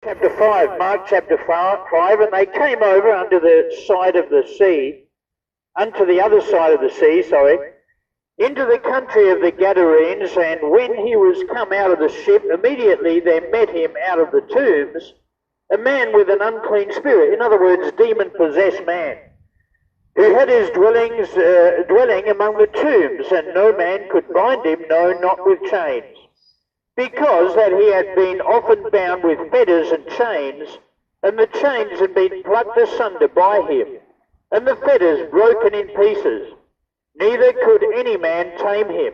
chapter 5, Mark chapter 5, and they came over unto the side of the sea, unto the other side of the sea, into the country of the Gadarenes, and when he was come out of the ship, immediately there met him out of the tombs a man with an unclean spirit, in other words, demon-possessed man, who had his dwelling among the tombs, and no man could bind him, no, not with chains, because that he had been often bound with fetters and chains, and the chains had been plucked asunder by him, and the fetters broken in pieces. Neither could any man tame him.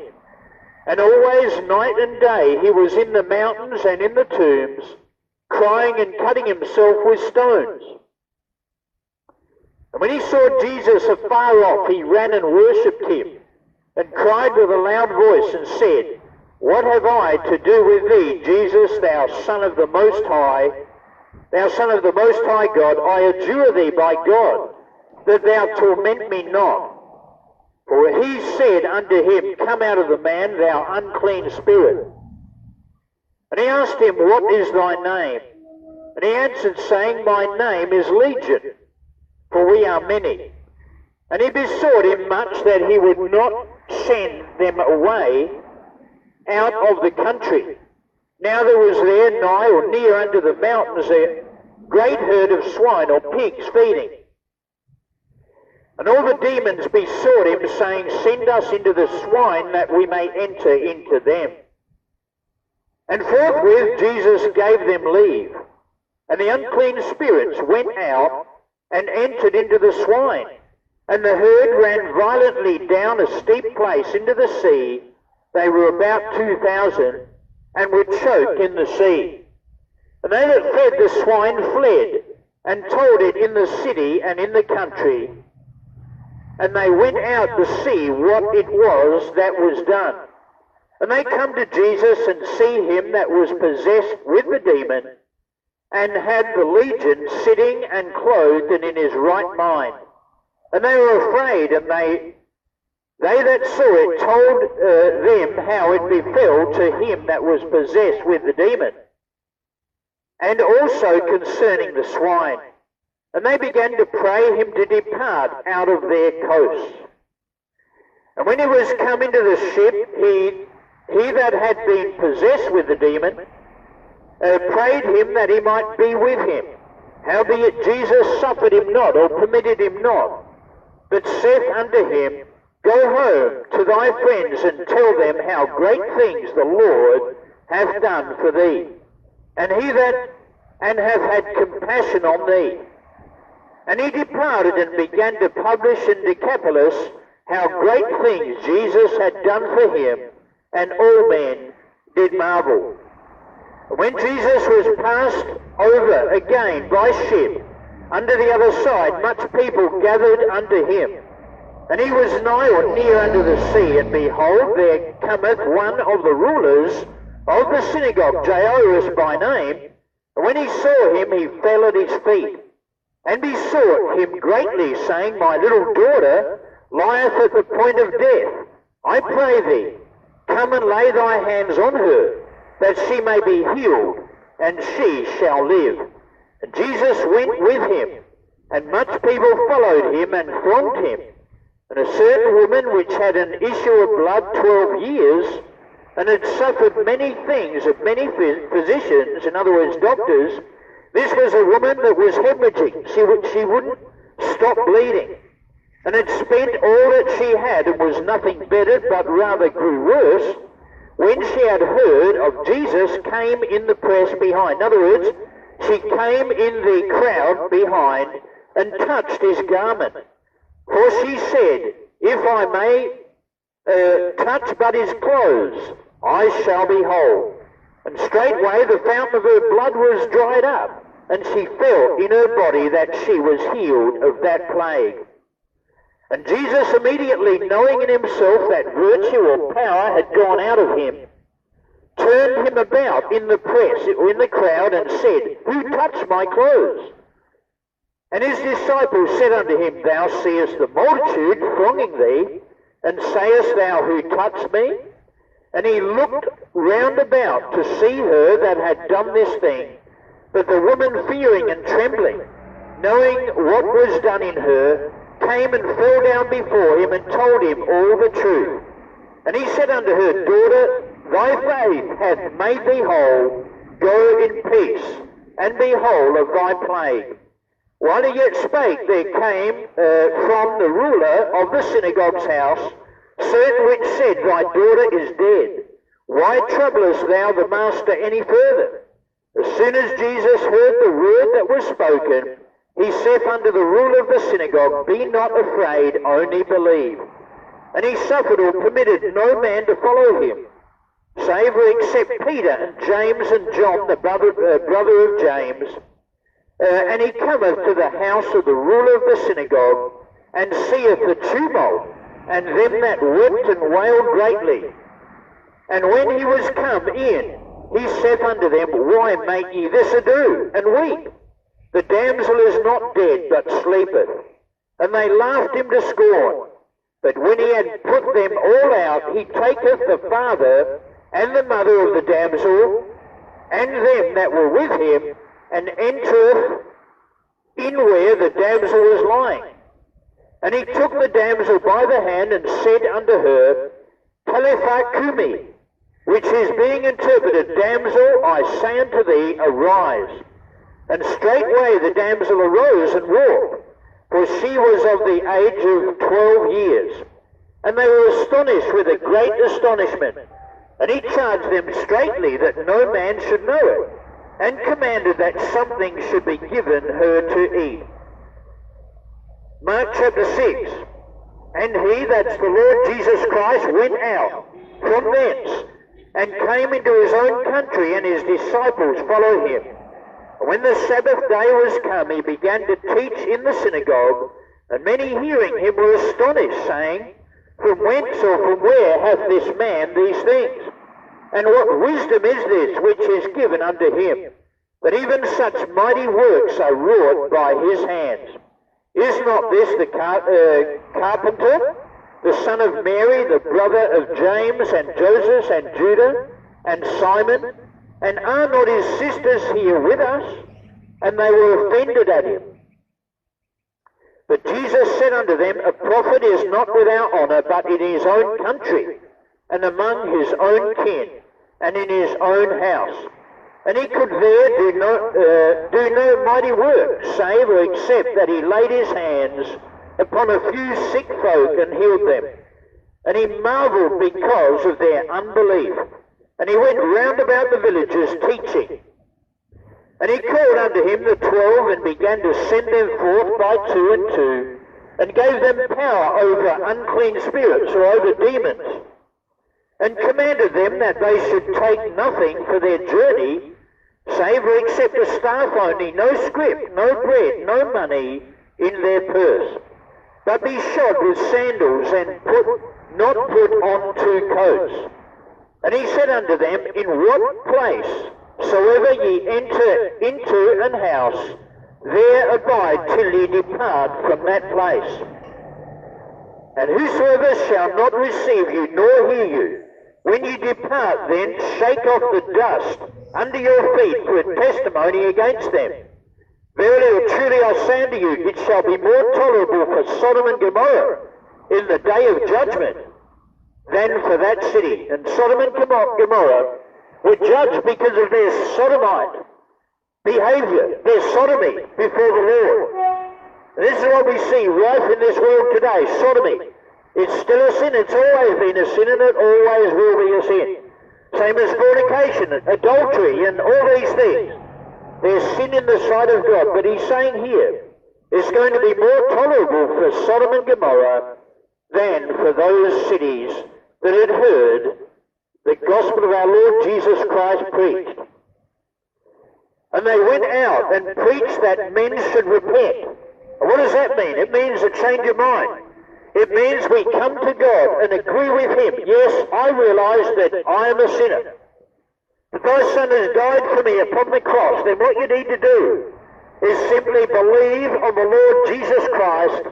And always night and day he was in the mountains and in the tombs, crying and cutting himself with stones. And when he saw Jesus afar off, he ran and worshipped him, and cried with a loud voice, and said, What have I to do with thee, Jesus, thou Son of the Most High, thou Son of the Most High God? I adjure thee by God, that thou torment me not. For he said unto him, Come out of the man, thou unclean spirit. And he asked him, What is thy name? And he answered, saying, My name is Legion, for we are many. And he besought him much that he would not send them away out of the country. Now there was there nigh or near unto the mountains a great herd of swine or pigs feeding. And all the demons besought him, saying, Send us into the swine, that we may enter into them. And forthwith Jesus gave them leave. And the unclean spirits went out and entered into the swine. And the herd ran violently down a steep place into the sea. They were about 2,000, and were choked in the sea. And they that fed the swine fled, and told it in the city and in the country. And they went out to see what it was that was done. And they come to Jesus, and see him that was possessed with the demon, and had the legion sitting and clothed and in his right mind. And they were afraid, and they that saw it told them how it befell to him that was possessed with the demon, and also concerning the swine. And they began to pray him to depart out of their coasts. And when he was come into the ship, he that had been possessed with the demon prayed him that he might be with him. Howbeit Jesus suffered him not, or permitted him not, but saith unto him, Go home to thy friends, and tell them how great things the Lord hath done for thee, and hath had compassion on thee. And he departed, and began to publish in Decapolis how great things Jesus had done for him, and all men did marvel. And when Jesus was passed over again by ship unto the other side, much people gathered unto him. And he was nigh or near unto the sea, and behold, there cometh one of the rulers of the synagogue, Jairus by name. And when he saw him, he fell at his feet, and besought him greatly, saying, My little daughter lieth at the point of death. I pray thee, come and lay thy hands on her, that she may be healed, and she shall live. And Jesus went with him, and much people followed him and thronged him. And a certain woman which had an issue of blood 12 years, and had suffered many things of many physicians, in other words, doctors, this was a woman that was hemorrhaging. She wouldn't stop bleeding, and had spent all that she had, and was nothing bettered, but rather grew worse, when she had heard of Jesus, came in the press behind. In other words, she came in the crowd behind, and touched his garment. For she said, If I may touch but his clothes, I shall be whole. And straightway the fountain of her blood was dried up, and she felt in her body that she was healed of that plague. And Jesus, immediately knowing in himself that virtue or power had gone out of him, turned him about in the press, or in the crowd, and said, Who touched my clothes? And his disciples said unto him, Thou seest the multitude thronging thee, and sayest thou, Who touched me? And he looked round about to see her that had done this thing. But the woman, fearing and trembling, knowing what was done in her, came and fell down before him and told him all the truth. And he said unto her, Daughter, thy faith hath made thee whole. Go in peace, and be whole of thy plague. While he yet spake, there came from the ruler of the synagogue's house certain which said, Thy daughter is dead. Why troublest thou the master any further? As soon as Jesus heard the word that was spoken, he saith unto the ruler of the synagogue, Be not afraid, only believe. And he suffered or permitted no man to follow him, save or except Peter and James and John, the brother of James. And he cometh to the house of the ruler of the synagogue, and seeth the tumult, and them that wept and wailed greatly. And when he was come in, he saith unto them, Why make ye this ado, and weep? The damsel is not dead, but sleepeth. And they laughed him to scorn. But when he had put them all out, he taketh the father and the mother of the damsel, and them that were with him, and entereth in where the damsel was lying. And he took the damsel by the hand, and said unto her, Talitha cumi, which is being interpreted, Damsel, I say unto thee, arise. And straightway the damsel arose and walked, for she was of the age of 12 years. And they were astonished with a great astonishment. And he charged them straitly that no man should know it, and commanded that something should be given her to eat. Mark chapter 6. And he, that's the Lord Jesus Christ, went out from thence, and came into his own country, and his disciples followed him. And when the Sabbath day was come, he began to teach in the synagogue, and many hearing him were astonished, saying, From whence or from where hath this man these things? And what wisdom is this which is given unto him, that even such mighty works are wrought by his hands? Is not this the carpenter, the son of Mary, the brother of James and Joseph and Judah and Simon? And are not his sisters here with us? And they were offended at him. But Jesus said unto them, A prophet is not without honour, but in his own country, and among his own kin, and in his own house. And he could there do no mighty work, save or except that he laid his hands upon a few sick folk and healed them. And he marveled because of their unbelief. And he went round about the villages teaching. And he called unto him the 12, and began to send them forth by 2 and 2, and gave them power over unclean spirits, or over demons, and commanded them that they should take nothing for their journey, save or except a staff only, no scrip, no bread, no money in their purse, but be shod with sandals, and not put on 2 coats. And he said unto them, In what place soever ye enter into an house, there abide till ye depart from that place. And whosoever shall not receive you, nor hear you, when ye depart, then shake off the dust under your feet for a testimony against them. Verily or truly I say unto you, it shall be more tolerable for Sodom and Gomorrah in the day of judgment than for that city. And Sodom and Gomorrah were judged because of their sodomite behavior, their sodomy before the Lord. And this is what we see rife in this world today, sodomy. It's still a sin, it's always been a sin, and it always will be a sin. Same as fornication, adultery, and all these things. There's sin in the sight of God, but he's saying here, it's going to be more tolerable for Sodom and Gomorrah than for those cities that had heard the gospel of our Lord Jesus Christ preached. And they went out and preached that men should repent. And what does that mean? It means a change of mind. It means we come to God and agree with him. Yes, I realise that I am a sinner. But thy Son has died for me upon the cross. Then what you need to do is simply believe on the Lord Jesus Christ,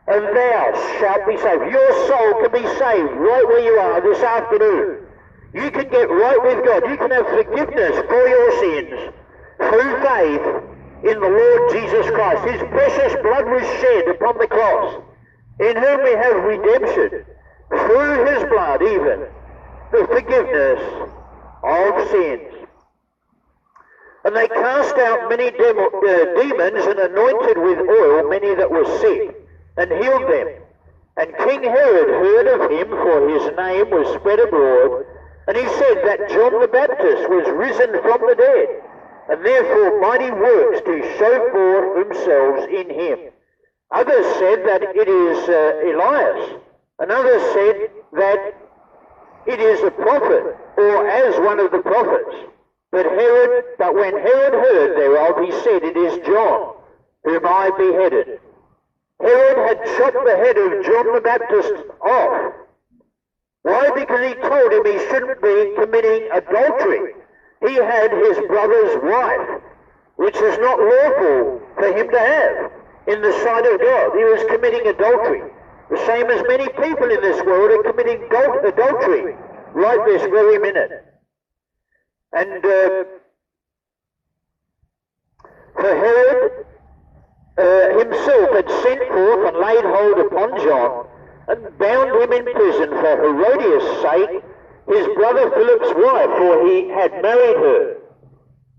and thou shalt be saved. Your soul can be saved right where you are this afternoon. You can get right with God. You can have forgiveness for your sins. through faith in the Lord Jesus Christ. His precious blood was shed upon the cross, in whom we have redemption, through his blood even, the forgiveness of sins. And they cast out many demons and anointed with oil many that were sick, and healed them. And King Herod heard of him, for his name was spread abroad, and he said that John the Baptist was risen from the dead, and therefore mighty works do show forth themselves in him. Others said that it is Elias, and others said that it is a prophet, or as one of the prophets. But when Herod heard thereof, he said, It is John, whom I beheaded. Herod had chopped the head of John the Baptist off. Why? Because he told him he shouldn't be committing adultery. He had his brother's wife, which is not lawful for him to have in the sight of God. He was committing adultery, the same as many people in this world are committing adultery right this very minute. And for Herod himself had sent forth and laid hold upon John, and bound him in prison for Herodias' sake, his brother Philip's wife, for he had married her.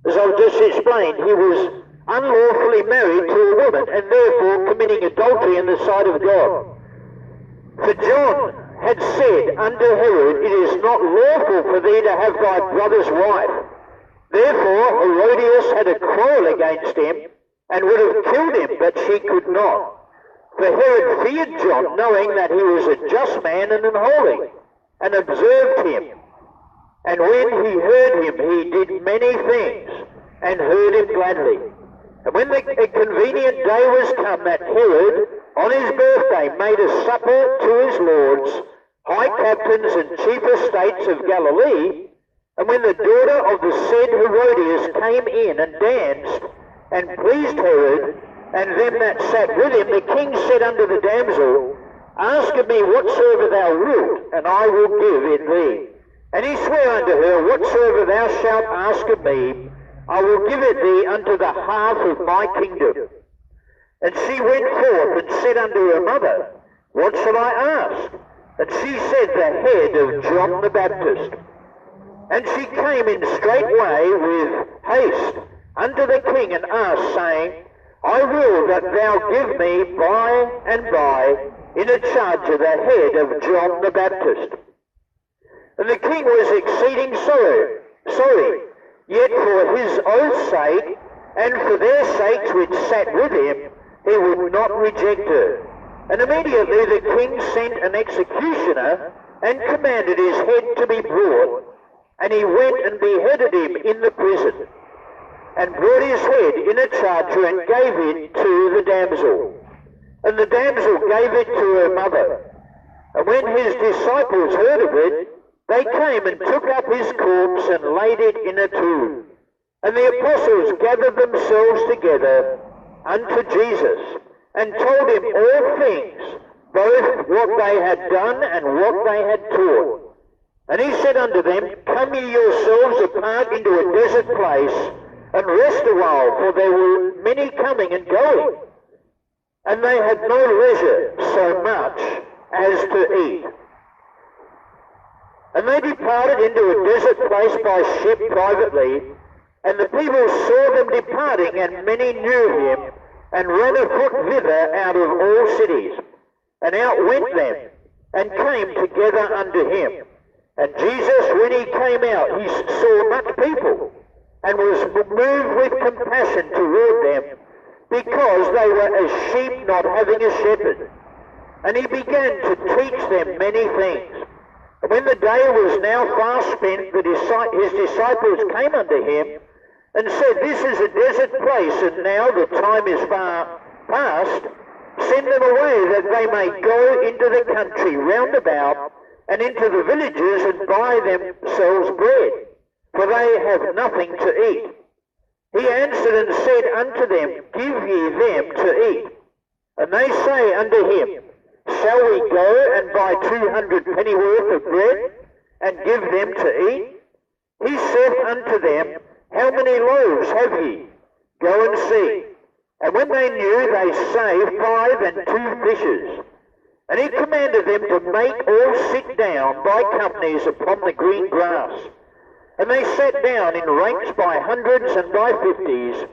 As I've just explained, he was unlawfully married to a woman, and therefore committing adultery in the sight of God. For John had said unto Herod, It is not lawful for thee to have thy brother's wife. Therefore Herodias had a quarrel against him, and would have killed him, but she could not. For Herod feared John, knowing that he was a just man and an holy, and observed him. And when he heard him, he did many things, and heard him gladly. And when a convenient day was come, that Herod, on his birthday, made a supper to his lords, high captains and chief estates of Galilee, and when the daughter of the said Herodias came in and danced, and pleased Herod, and them that sat with him, the king said unto the damsel, Ask of me whatsoever thou wilt, and I will give it thee. And he sware unto her, Whatsoever thou shalt ask of me, I will give it thee unto the half of my kingdom. And she went forth and said unto her mother, What shall I ask? And she said, The head of John the Baptist. And she came in straightway with haste unto the king, and asked, saying, I will that thou give me by and by in a charge of the head of John the Baptist. And the king was exceeding sorry, yet for his oath's sake, and for their sakes which sat with him, he would not reject her. And immediately the king sent an executioner, and commanded his head to be brought, and he went and beheaded him in the prison, and brought his head in a charger, and gave it to the damsel. And the damsel gave it to her mother. And when his disciples heard of it, they came and took up his corpse and laid it in a tomb. And the apostles gathered themselves together unto Jesus, and told him all things, both what they had done and what they had taught. And he said unto them, Come ye yourselves apart into a desert place, and rest a while, for there were many coming and going, and they had no leisure so much as to eat. And they departed into a desert place by ship privately, and the people saw them departing, and many knew him, and ran afoot thither out of all cities, and outwent them, and came together unto him. And Jesus, when he came out, he saw much people, and was moved with compassion toward them, because they were as sheep not having a shepherd. And he began to teach them many things. And when the day was now far spent, his disciples came unto him, and said, This is a desert place, and now the time is far past. Send them away, that they may go into the country round about, and into the villages, and buy themselves bread, for they have nothing to eat. He answered and said unto them, Give ye them to eat. And they say unto him, Shall we go and buy 200 pennyworth of bread, and give them to eat? He saith unto them, How many loaves have ye? Go and see. And when they knew, they say, 5 and 2 fishes. And he commanded them to make all sit down by companies upon the green grass. And they sat down in ranks by hundreds and by 50s.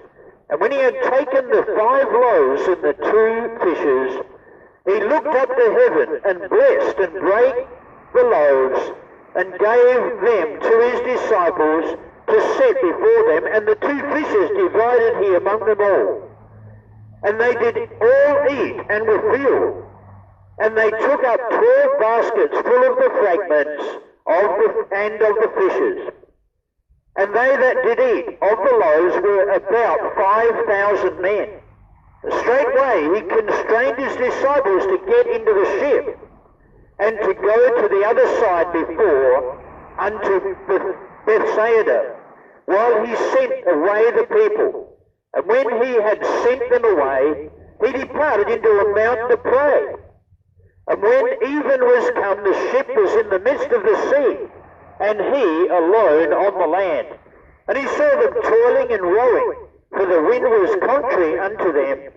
And when he had taken the 5 loaves and the 2 fishes, he looked up to heaven and blessed and brake the loaves and gave them to his disciples to set before them, and the 2 fishes divided he among them all. And they did all eat and were filled. And they took up 12 baskets full of the fragments of the fishes. And they that did eat of the loaves were about 5,000 men. Straightway he constrained his disciples to get into the ship, and to go to the other side before unto Bethsaida, while he sent away the people. And when he had sent them away, he departed into a mountain to pray. And when even was come, the ship was in the midst of the sea, and he alone on the land. And he saw them toiling and rowing, for the wind was contrary unto them.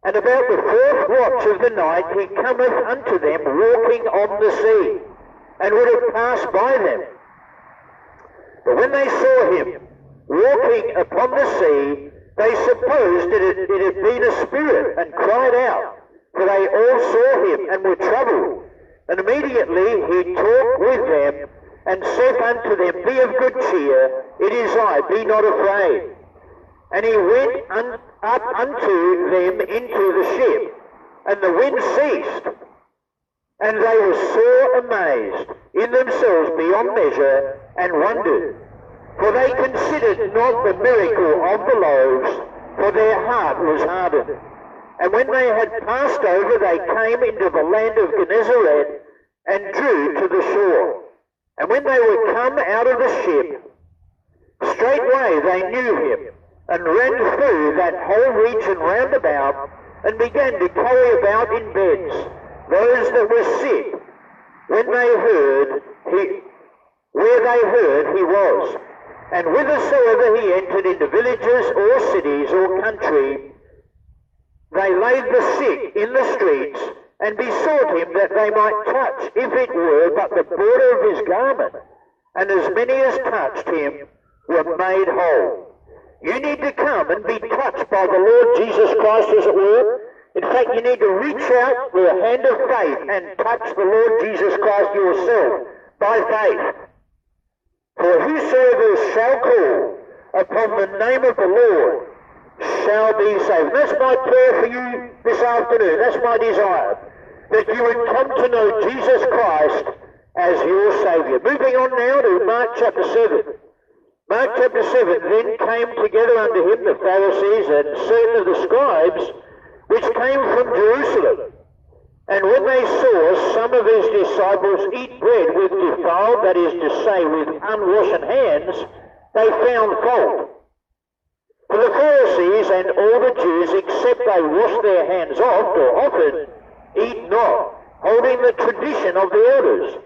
And about the 4th watch of the night he cometh unto them walking on the sea, and would have passed by them. But when they saw him walking upon the sea, they supposed that it had been a spirit, and cried out, for they all saw him, and were troubled. And immediately he talked with them, and saith unto them, Be of good cheer, it is I, be not afraid. And he went up unto them into the ship, and the wind ceased. And they were sore amazed in themselves beyond measure, and wondered. For they considered not the miracle of the loaves, for their heart was hardened. And when they had passed over, they came into the land of Gennesaret, and drew to the shore. And when they were come out of the ship, straightway they knew him, and ran through that whole region round about, and began to carry about in beds those that were sick, where they heard he was. And whithersoever he entered into villages or cities or country, they laid the sick in the streets, and besought him that they might touch, if it were but the border of his garment. And as many as touched him were made whole. You need to come and be touched by the Lord Jesus Christ, as it were. In fact, you need to reach out with a hand of faith and touch the Lord Jesus Christ yourself by faith. For whosoever shall call upon the name of the Lord shall be saved. And that's my prayer for you this afternoon. That's my desire, that you would come to know Jesus Christ as your Saviour. Moving on now to Mark chapter 7. Mark chapter 7, Then came together unto him the Pharisees and certain of the scribes, which came from Jerusalem. And when they saw some of his disciples eat bread with defiled, that is to say, with unwashen hands, they found fault. For the Pharisees and all the Jews, except they wash their hands oft or often, eat not, holding the tradition of the elders.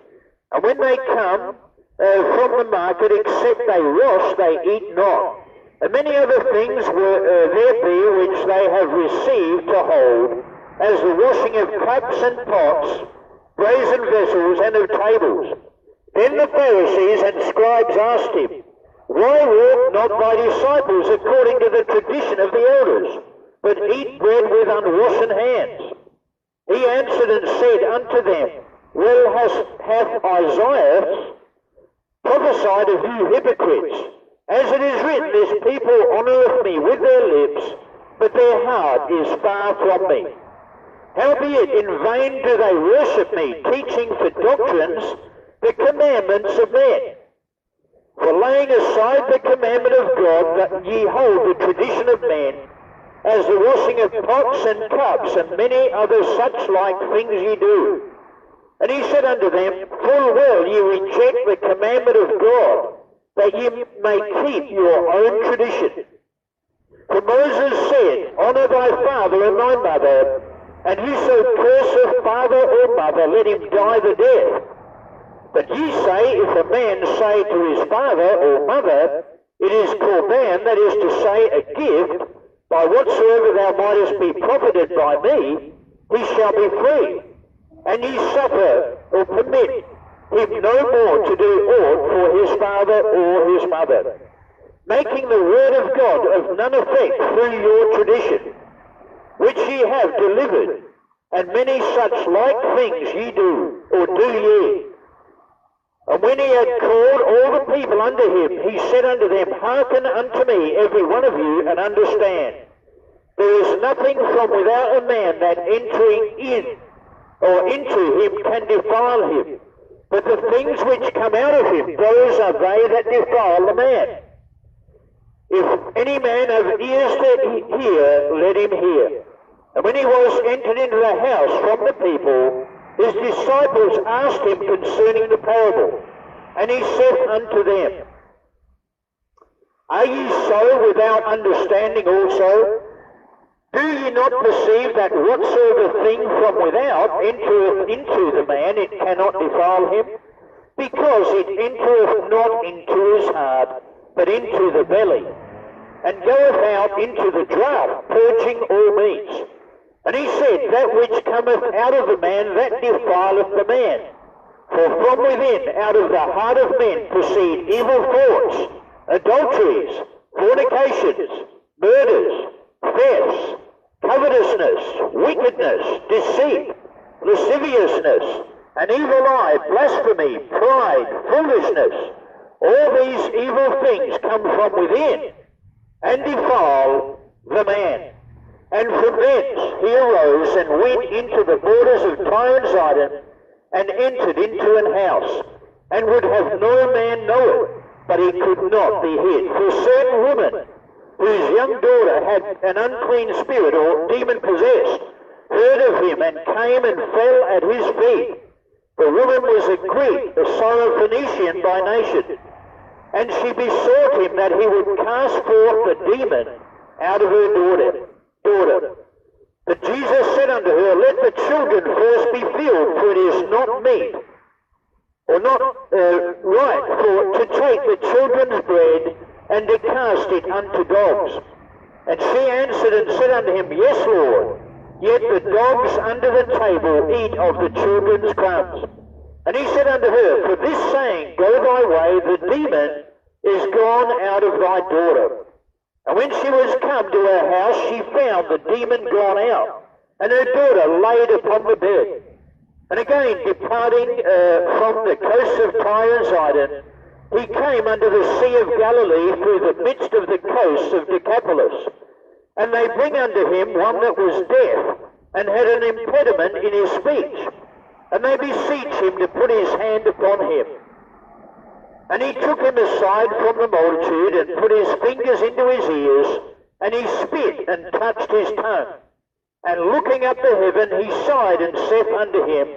And when they come from the market, except they wash, they eat not. And many other things there be which they have received to hold, as the washing of cups and pots, brazen vessels, and of tables. Then the Pharisees and scribes asked him, Why walk not thy disciples according to the tradition of the elders, but eat bread with unwashen hands? He answered and said unto them, Well hath Isaiah prophesied of you hypocrites, as it is written, This people honoureth me with their lips, but their heart is far from me. Howbeit in vain do they worship me, teaching for doctrines the commandments of men. For laying aside the commandment of God, that ye hold the tradition of men, as the washing of pots and cups, and many other such like things ye do. And he said unto them, Full well ye reject the commandment of God, that ye may keep your own tradition. For Moses said, Honour thy father and thy mother, and whoso curseth father or mother, let him die the death. But ye say, If a man say to his father or mother, It is corban, that is to say, a gift, by whatsoever thou mightest be profited by me, he shall be free. And ye suffer or permit him no more to do aught for his father or his mother, making the word of God of none effect through your tradition, which ye have delivered, and many such like things ye do, or do ye. And when he had called all the people unto him, he said unto them, Hearken unto me, every one of you, and understand. There is nothing from without a man that entering in or into him can defile him, but the things which come out of him, those are they that defile the man. If any man have ears to hear, let him hear. And when he was entered into the house from the people, his disciples asked him concerning the parable. And he said unto them, Are ye so without understanding also? Do ye not perceive that whatsoever thing from without entereth into the man, it cannot defile him? Because it entereth not into his heart, but into the belly, and goeth out into the draught, purging all meats. And he said, That which cometh out of the man, that defileth the man. For from within, out of the heart of men, proceed evil thoughts, adulteries, fornications, murders, thefts, covetousness, wickedness, deceit, lasciviousness, an evil eye, blasphemy, pride, foolishness. All these evil things come from within, and defile the man. And from thence he arose and went into the borders of Tyre and Sidon, and entered into an house, and would have no man know it, but he could not be hid. For a certain woman, whose young daughter had an unclean spirit or demon possessed, heard of him, and came and fell at his feet. The woman was a Greek, a Syrophoenician by nation, and she besought him that he would cast forth the demon out of her daughter. But Jesus said unto her, Let the children first be filled, for it is not meet, or not right, for to take the children's bread and to cast it unto dogs. And she answered and said unto him, Yes, Lord, yet the dogs under the table eat of the children's crumbs. And he said unto her, For this saying, Go thy way, the demon is gone out of thy daughter. And when she was come to her house, she found the demon gone out, and her daughter laid upon the bed. And again, departing from the coast of Tyre and Sidon, he came unto the Sea of Galilee through the midst of the coasts of Decapolis. And they bring unto him one that was deaf, and had an impediment in his speech. And they beseech him to put his hand upon him. And he took him aside from the multitude, and put his fingers into his ears, and he spit and touched his tongue. And looking up to heaven, he sighed and saith unto him,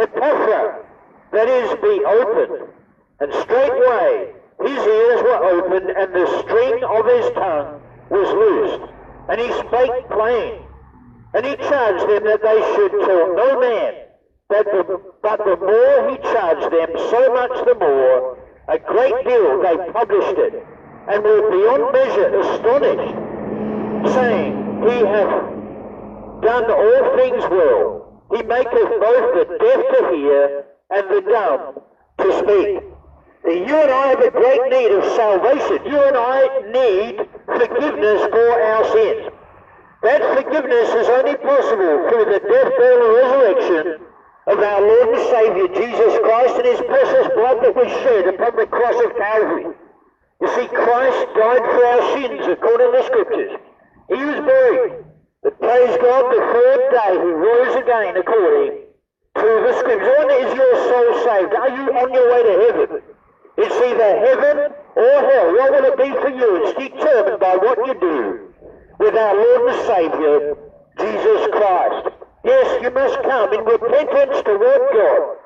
Epaphra, that is, be opened. And straightway his ears were opened, and the string of his tongue was loosed, and he spake plain. And he charged them that they should tell no man, but the more he charged them, so much the more, a great deal they published it, and were beyond measure astonished, saying, He hath done all things well. He maketh both the deaf to hear, and the dumb to speak. You and I have a great need of salvation. You and I need forgiveness for our sins. That forgiveness is only possible through the death, burial, and resurrection of our Lord and Savior Jesus Christ and his precious blood that was shed upon the cross of Calvary. You see, Christ died for our sins according to the Scriptures. He was buried, but praise God, the third day he rose again according to the Scriptures. When is your soul saved? Are you on your way to heaven? It's either heaven or hell. What will it be for you? It's determined by what you do with our Lord and Savior, Jesus Christ. Yes, you must come in repentance toward God.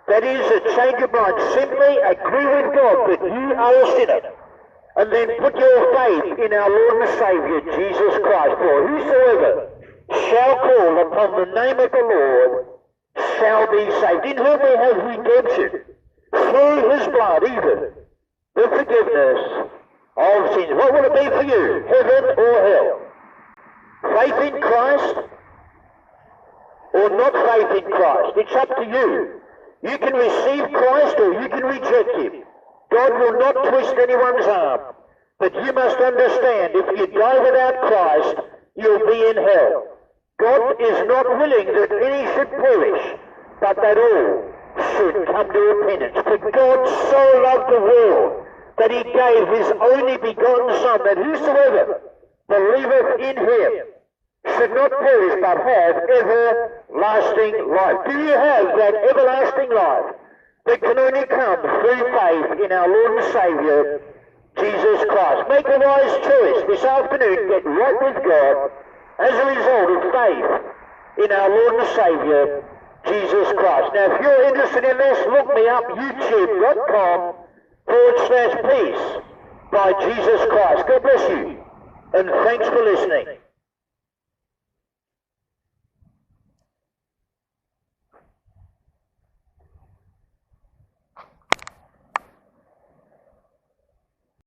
That is, a change of mind. Simply agree with God that you are a sinner. And then put your faith in our Lord and Savior, Jesus Christ. For whosoever shall call upon the name of the Lord shall be saved. In whom we have redemption, through his blood, even the forgiveness of sins. What will it be for you? Heaven or hell? Faith in Christ or not faith in Christ? It's up to you. You can receive Christ or you can reject him. God will not twist anyone's arm. But you must understand, if you die without Christ, you'll be in hell. God is not willing that any should perish, but that all should come to repentance. For God so loved the world that he gave his only begotten Son, that whosoever believeth in him should not perish, but have everlasting life. Do you have that everlasting life that can only come through faith in our Lord and Saviour, Jesus Christ? Make a wise choice this afternoon. Get right with God as a result of faith in our Lord and Saviour, Jesus Christ. Now, if you're interested in this, look me up, youtube.com/peace by Jesus Christ. God bless you, and thanks for listening.